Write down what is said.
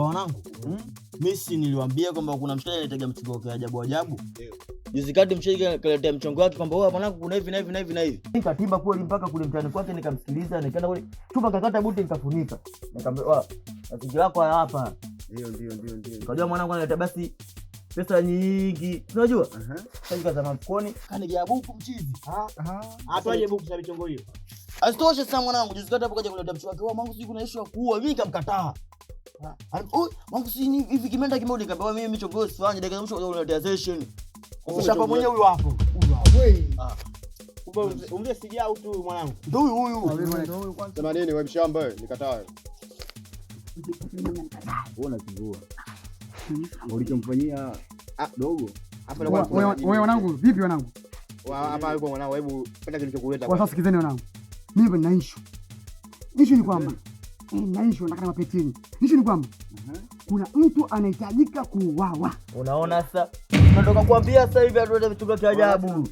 Wanangu, mimi si niliwaambia kwamba kuna mshikaji anatega mchongo wake ajabu ajabu. Juzi kati mshikaji kaletea mchongo wake kwamba wewe mwanangu kuna hivi na hivi na hivi na hivi. Nikatimba kweli mpaka kule mtaani kwake nikamsikiliza, nikaenda kule chumba kakata buti nikafunika. Nikamwambia mazingira yako hapa. Ndio. Unajua mwanangu analeta basi pesa nyingi. Unajua? Sasa kazama mfukoni, kanigia buku mchizi. Atoaje buku za michongo hiyo? Asitoshe sasa mwanangu, juzi kati hapo kaja kuleta mchongo wake, mwanangu sisi kuna issue ya kuua, mimi nikamkataa. Mwanangu si hivi kimeenda kimeudi kapewa mimi michongo sifanye dakika mwisho unaletea session. Ushapa mwenyewe huyo hapo. Umbe sijao tu mwanangu. Ndio huyu. Sema nini wewe mshamba wewe? Nikataa. Unaona kivua. Ulichomfanyia dogo. Wewe wanangu, vipi wanangu? Hapa yupo mwanangu, hebu penda kilichokuleta. Kwa sasa sikizeni wanangu. Mimi nina issue. Issue ni kwamba nataka na mapetini. Issue ni kwamba kuna mtu anahitajika kuuawa. Unaona sasa? Natoka kuambia sasa hivi atuende vitu vya ajabu.